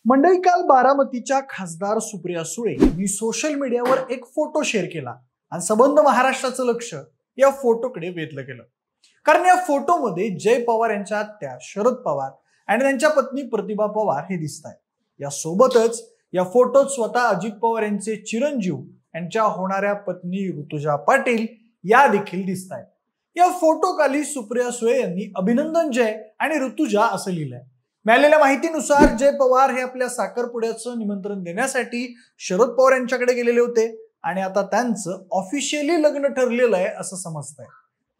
मंडळी, काल बारामतीच्या खासदार सुप्रिया सुळे यांनी सोशल मीडियावर एक फोटो शेअर केला आणि सबंध महाराष्ट्राचं लक्ष या फोटोकडे वेधलं गेलं. कारण या फोटोमध्ये जय पवार यांच्या आत्या शरद पवार आणि त्यांच्या पत्नी प्रतिभा पवार हे दिसत आहेत. या सोबतच या फोटोत स्वतः अजित पवार यांचे चिरंजीव यांच्या होणाऱ्या पत्नी ऋतुजा पाटील या देखील दिसत आहेत. या फोटो खाली सुप्रिया सुळे यांनी अभिनंदन जय आणि ऋतुजा असं लिहिलंय. मिळालेल्या माहितीनुसार जय पवार हे आपल्या साखरपुड्याचं निमंत्रण देण्यासाठी शरद पवार यांच्याकडे गेलेले होते आणि आता त्यांचं ऑफिशियली लग्न ठरलेलं आहे असं समजतंय.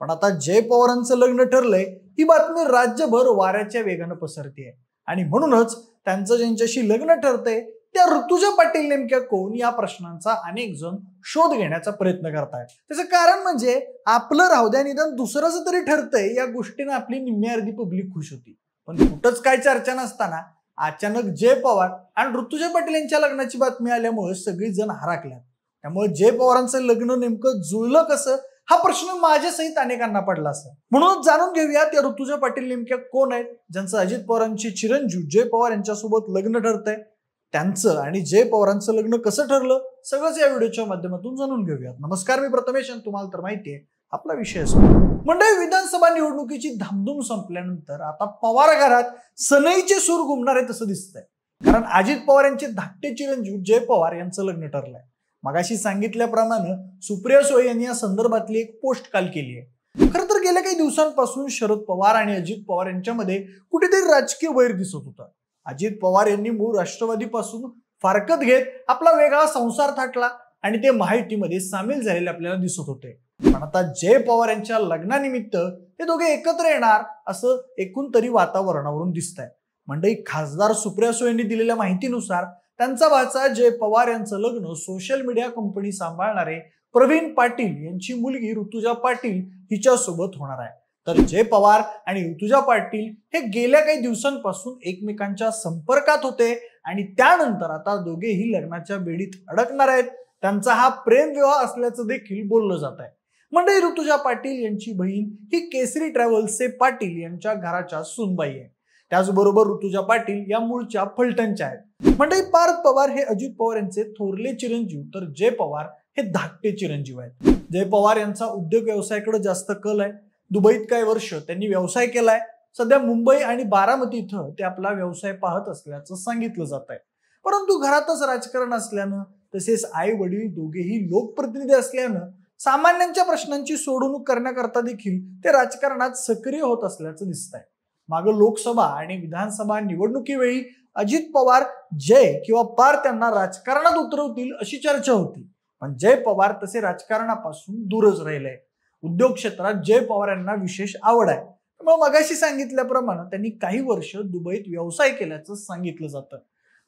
पण आता जय पवारांचं लग्न ठरलंय ही बातमी राज्यभर वाऱ्याच्या वेगानं पसरतीये आणि म्हणूनच त्यांचं ज्यांच्याशी लग्न ठरतंय त्या ऋतुजा पाटील नेमक्या कोण या प्रश्नांचा अनेक जण शोध घेण्याचा प्रयत्न करतायत. त्याचं कारण म्हणजे आपलं राहू द्या, निदान दुसरंच तरी ठरतंय या गोष्टीनं आपली निम्मी अर्धी पब्लिक खुश होती. पण कुठंच काय चर्चा नसताना अचानक जय पवार आणि ऋतुजा पाटील यांच्या लग्नाची बातमी आल्यामुळे सगळी जण हरकल्यात. त्यामुळे जय पवारांचं लग्न नेमकं जुळलं कसं हा प्रश्न माझ्यासहित अनेकांना पडला असेल. म्हणून जाणून घेऊयात या ऋतुजा पाटील नेमक्या कोण आहेत, ज्यांचं अजित पवारांचे चिरंजीव जय पवार यांच्यासोबत लग्न ठरतंय. त्यांचं आणि जय पवारांचं लग्न कसं ठरलं सगळंच या व्हिडिओच्या माध्यमातून जाणून घेऊयात. नमस्कार, मी प्रथमेश. तुम्हाला तर माहिती आहे आपला विषय असतो. मंडळी, विधानसभा निवडणुकीची धामधूम संपल्यानंतर आता पवार घरात सनईचे सूर घुमणार आहे तसं दिसतंय. कारण अजित पवार यांचे धाकटे चिरंजीव जय पवार यांचं लग्न ठरलंय. मगाशी सांगितल्याप्रमाणे सुप्रिया सुळे यांनी या संदर्भातली एक पोस्ट काल केली आहे. खरं तर गेल्या काही दिवसांपासून शरद पवार आणि अजित पवार यांच्यामध्ये कुठेतरी राजकीय वैर दिसत होता. अजित पवार यांनी मूळ राष्ट्रवादीपासून फारकत घेत आपला वेगळा संसार थाटला आणि ते महायुतीमध्ये सामील झालेले आपल्याला दिसत होते. पण आता जय पवार यांच्या लग्नानिमित्त हे दोघे एकत्र येणार असं एकूण तरी वातावरणावरून दिसतंय. मंडळी, खासदार सुप्रिया सुळे यांनी दिलेल्या माहितीनुसार त्यांचा भाचा जय पवार यांचं लग्न सोशल मीडिया कंपनी सांभाळणारे प्रवीण पाटील यांची मुलगी ऋतुजा पाटील हिच्यासोबत होणार आहे. तर जय पवार आणि ऋतुजा पाटील हे गेल्या काही दिवसांपासून एकमेकांच्या संपर्कात होते आणि त्यानंतर आता दोघेही लग्नाच्या बेडीत अडकणार आहेत. त्यांचा हा प्रेम विवाह असल्याचं देखील बोललं जात आहे. मंडळी, ऋतुजा पाटील यांची बहीण ही केसरी ट्रॅव्हल्सचे पाटील यांच्या घराच्या सूनबाई आहे. त्याचबरोबर ऋतुजा पाटील या मूळच्या फलटणच्या आहेत. मंडळी, पार्थ पवार हे अजित पवार यांचे थोरले चिरंजीव तर जय पवार हे धाकटे चिरंजीव आहेत. जय पवार यांचा उद्योग व्यवसायाकडे जास्त कल आहे. दुबईत काही वर्ष त्यांनी व्यवसाय केलाय. सध्या मुंबई आणि बारामती इथं ते आपला व्यवसाय पाहत असल्याचं सांगितलं जात आहे. परंतु घरातच राजकारण असल्यानं तसेच आई वडील दोघेही लोकप्रतिनिधी असल्यानं सामान्यांच्या प्रश्नांची सोडवणूक करण्याकरता देखील ते राजकारणात सक्रिय होत असल्याचं दिसत आहे. मागं लोकसभा आणि विधानसभा निवडणुकीवेळी अजित पवार जय किंवा पार्थ त्यांना राजकारणात उतरवतील अशी चर्चा होती. पण जय पवार तसे राजकारणापासून दूरच राहिले. उद्योग क्षेत्रात जय पवार यांना विशेष आवड आहे. मग मगाशी सांगितल्याप्रमाणे त्यांनी काही वर्ष दुबईत व्यवसाय केल्याचं सांगितलं जातं.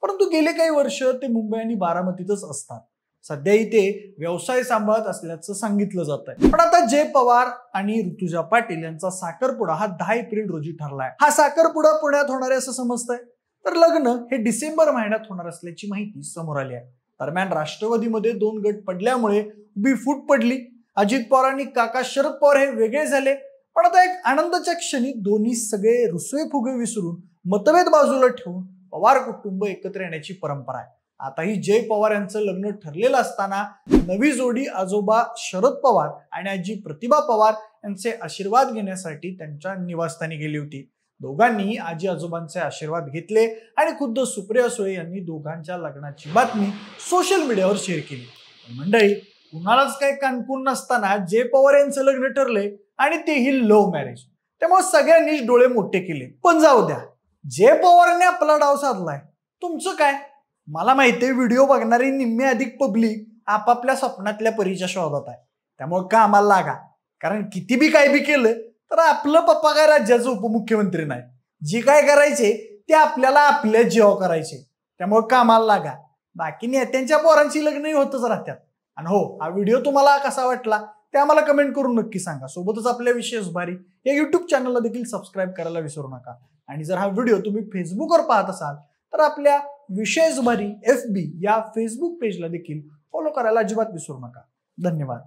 परंतु गेले काही वर्ष ते मुंबई आणि बारामतीतच असतात. सध्याही ते व्यवसाय सांभाळत असल्याचं सांगितलं जात आहे. पण आता जय पवार आणि ऋतुजा पाटील यांचा साखरपुडा हा 10 एप्रिल रोजी ठरलाय. हा साखरपुडा पुण्यात होणार आहे असं समजतंय. तर लग्न हे डिसेंबर महिन्यात होणार असल्याची माहिती समोर आली आहे. दरम्यान राष्ट्रवादीमध्ये 2 गट पडल्यामुळे उभी फूट पडली. अजित पवार आणि काका शरद पवार हे वेगळे झाले. पण आता एक आनंदाच्या क्षणी दोन्ही सगळे रुसवे फुगे विसरून मतभेद बाजूला ठेवून पवार कुटुंब एकत्र येण्याची परंपरा आहे. आताही जय पवार यांचं लग्न ठरलेलं असताना नवी जोडी आजोबा शरद पवार आणि आजी प्रतिभा पवार यांचे आशीर्वाद घेण्यासाठी त्यांच्या निवासस्थानी गेली होती. दोघांनी आजी आजोबांचे आशीर्वाद घेतले आणि खुद्द सुप्रिया सुळे यांनी दोघांच्या लग्नाची बातमी सोशल मीडियावर शेअर केली. मंडळी, कुणालाच काही कानपून नसताना जय पवार यांचं लग्न ठरले आणि तेही लव्ह मॅरेज. त्यामुळे सगळ्यांनीच डोळे मोठे केले. पण जाऊ द्या, जय पवारांनी आपला डाव साधलाय. तुमचं काय? मला माहितीये व्हिडिओ बघणारी निम्मी अधिक पब्लिक आपापल्या स्वप्नातल्या परीच्या शोधात आहे. त्यामुळे कामाला लागा. कारण किती बी काय बी केलं तर आपलं पप्पा काय राज्याचं उपमुख्यमंत्री नाही. जे काय करायचे ते आपल्याला आपल्या जीवावर करायचे. त्यामुळे कामाला लागा. बाकी नेत्यांच्या पोरांची लग्नही होतच राहतात. आणि हो, हा व्हिडिओ तुम्हाला कसा वाटला ते आम्हाला कमेंट करून नक्की सांगा. सोबतच आपल्या विशेष भारी या युट्यूब चॅनलला देखील सबस्क्राईब करायला विसरू नका. आणि जर हा व्हिडिओ तुम्ही फेसबुकवर पाहत असाल तर आपल्या विशेष भारी FB या फेसबुक पेजला देखील फॉलो करायला अजिबात विसरू नका. धन्यवाद.